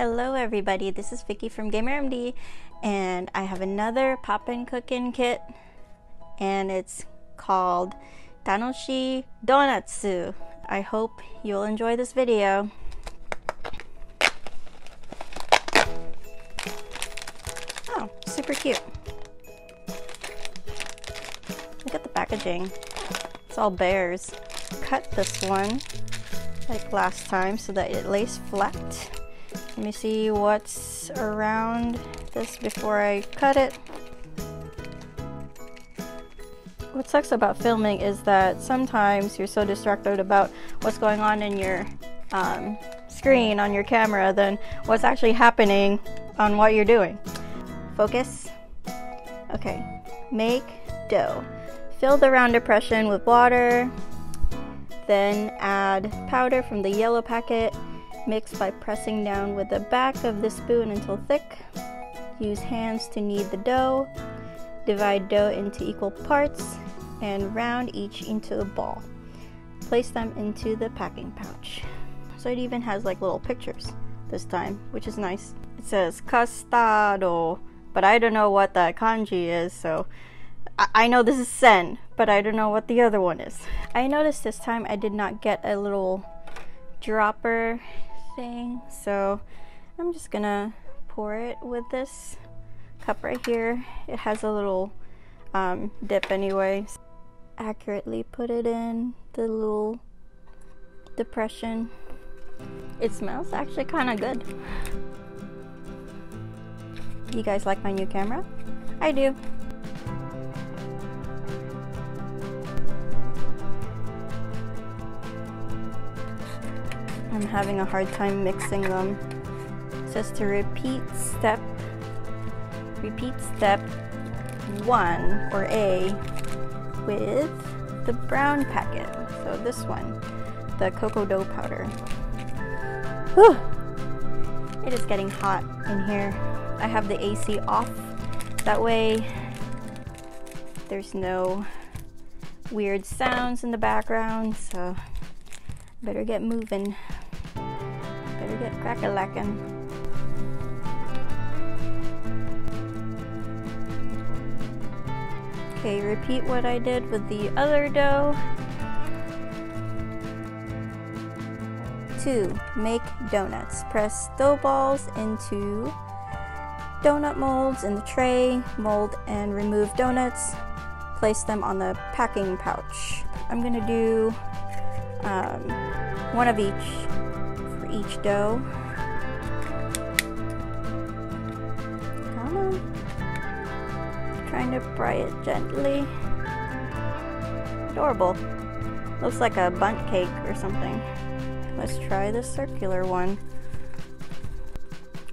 Hello everybody, this is Vicky from GamerMD and I have another Popin Cookin kit and it's called Tanoshii Donuts. I hope you'll enjoy this video. Oh, super cute. Look at the packaging. It's all bears. Cut this one like last time so that it lays flat. Let me see what's around this before I cut it. What sucks about filming is that sometimes you're so distracted about what's going on in your screen on your camera than what's actually happening on what you're doing. Focus. Okay, make dough. Fill the round depression with water, then add powder from the yellow packet. Mix by pressing down with the back of the spoon until thick. Use hands to knead the dough. Divide dough into equal parts and round each into a ball. Place them into the packing pouch. So it even has like little pictures this time, which is nice. It says custado, but I don't know what the kanji is, so I know this is sen, but I don't know what the other one is. I noticed this time I did not get a little dropper thing, so I'm just gonna pour it with this cup right here. It has a little dip anyway. Accurately put it in the little depression. It smells actually kind of good. You guys like my new camera? I do. I'm having a hard time mixing them. It says to repeat step 1 or A with the brown packet. So this one, the cocoa dough powder. Whew. It is getting hot in here. I have the AC off. That way there's no weird sounds in the background, so better get moving. Better get crack-a-lackin'. Okay, repeat what I did with the other dough. 2. Make donuts. Press dough balls into donut molds in the tray. Mold and remove donuts. Place them on the packing pouch. I'm gonna do one of each for each dough. Come on. Trying to fry it gently. Adorable. Looks like a bundt cake or something. Let's try the circular one.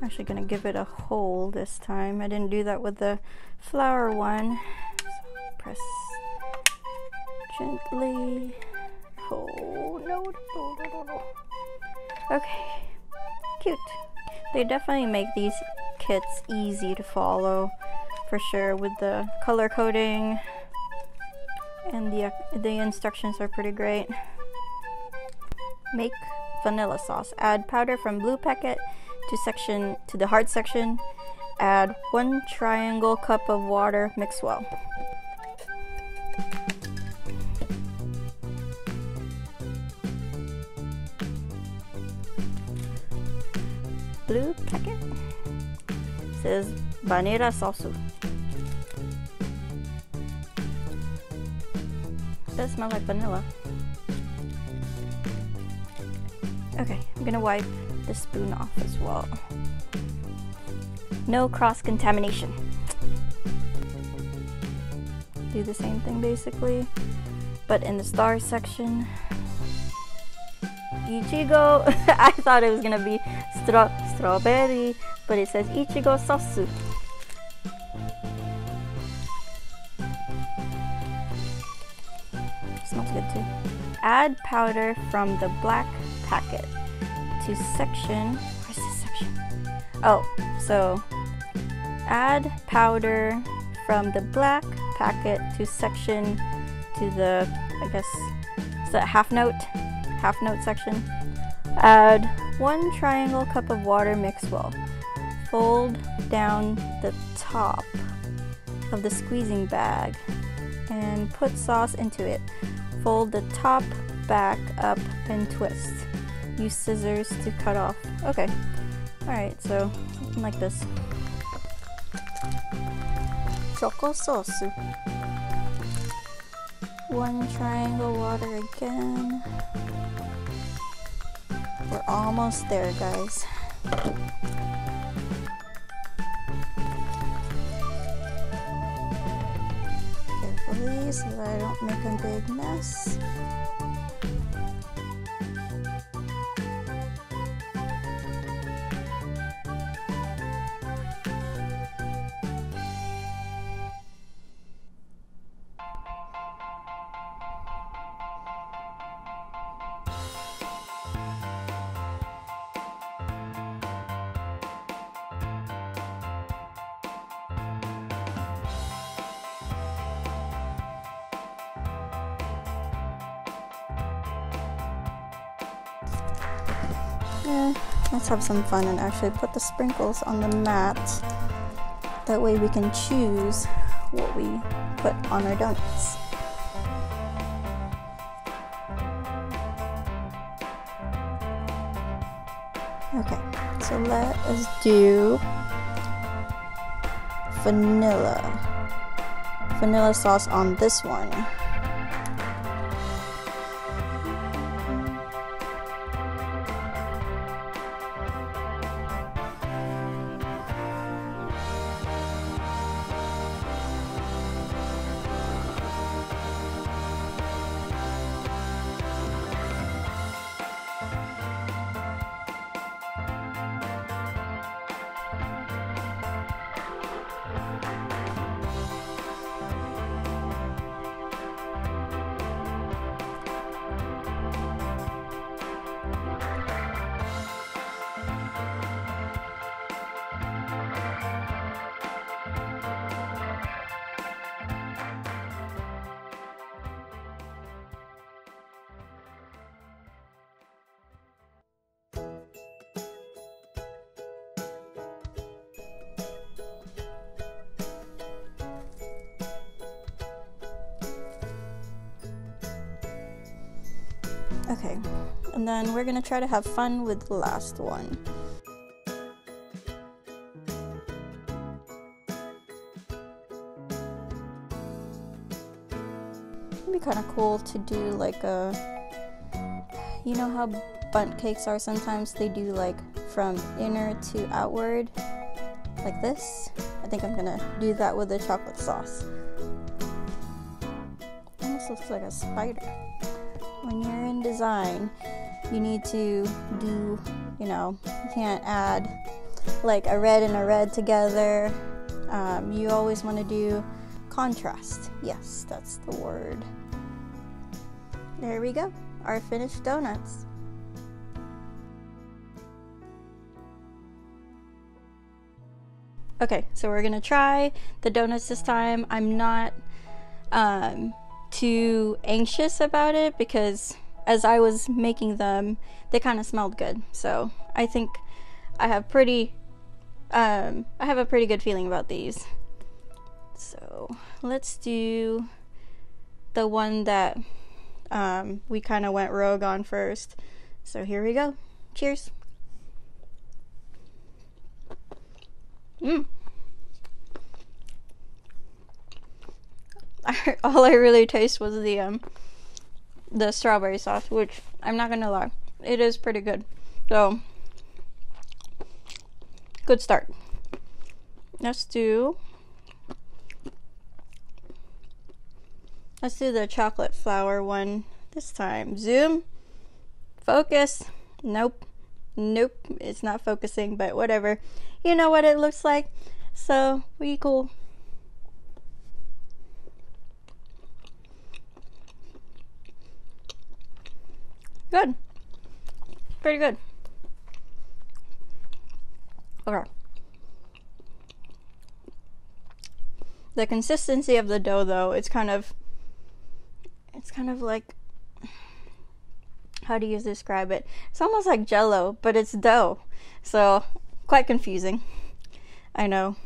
Actually gonna give it a hole this time. I didn't do that with the flower one. So press gently. Oh, no. Okay, cute. They definitely make these kits easy to follow, for sure, with the color coding, and the instructions are pretty great. Make vanilla sauce. Add powder from blue packet to the hard section. Add 1 triangle cup of water. Mix well. Blue packet says vanilla sauce. It does smell like vanilla. Okay, I'm gonna wipe the spoon off as well. No cross-contamination. Do the same thing basically, but in the star section. Ichigo. I thought it was gonna be strawberry, but it says Ichigo sauce. Smells good too. Add powder from the black packet to section. Where's this section? Oh, so add powder from the black packet to section to the, I guess, is that half note section Add 1 triangle cup of water mixed well. Fold down the top of the squeezing bag and put sauce into it. Fold the top back up and twist. Use scissors to cut off. Okay. Alright, so something like this. Choco sauce. 1 triangle water again. We're almost there, guys. Carefully so that I don't make a big mess. Let's have some fun and actually put the sprinkles on the mat. That way we can choose what we put on our donuts. Okay, so let us do vanilla sauce on this one. Okay, and then we're gonna try to have fun with the last one. It'd be kind of cool to do like a, you know how bundt cakes are sometimes? They do like from inner to outward, like this. I think I'm gonna do that with the chocolate sauce. Almost looks like a spider. When you're in design, you need to do, you know, you can't add like a red and a red together. You always want to do contrast. Yes, that's the word. There we go, our finished donuts. Okay, so we're gonna try the donuts this time. I'm not too anxious about it because as I was making them, they kind of smelled good. So I think I have a pretty good feeling about these. So let's do the one that we kind of went rogue on first. So here we go. Cheers. All I really taste was the strawberry sauce, which I'm not gonna lie, it is pretty good. So good start. Let's do the chocolate flour one this time. Zoom, focus. Nope, it's not focusing, but whatever. You know what it looks like, so we cool. Good. Pretty good. Okay. The consistency of the dough though, it's kind of like, how do you describe it? It's almost like jello, but it's dough. So, quite confusing. I know.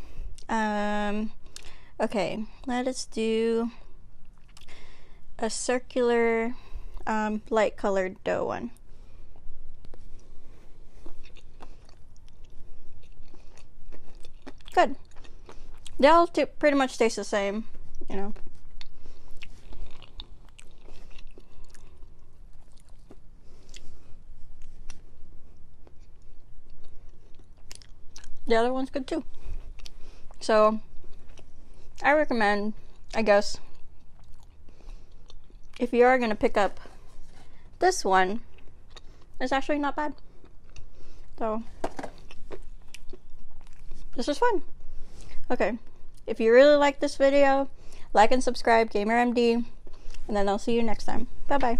Okay, let us do a circular, light colored dough one. Good. They all pretty much taste the same, you know. The other one's good too. So, I recommend, I guess, if you are going to pick up this one, it's actually not bad. So, this is fun. Okay, if you really like this video, like and subscribe, GamerMD, and then I'll see you next time. Bye-bye.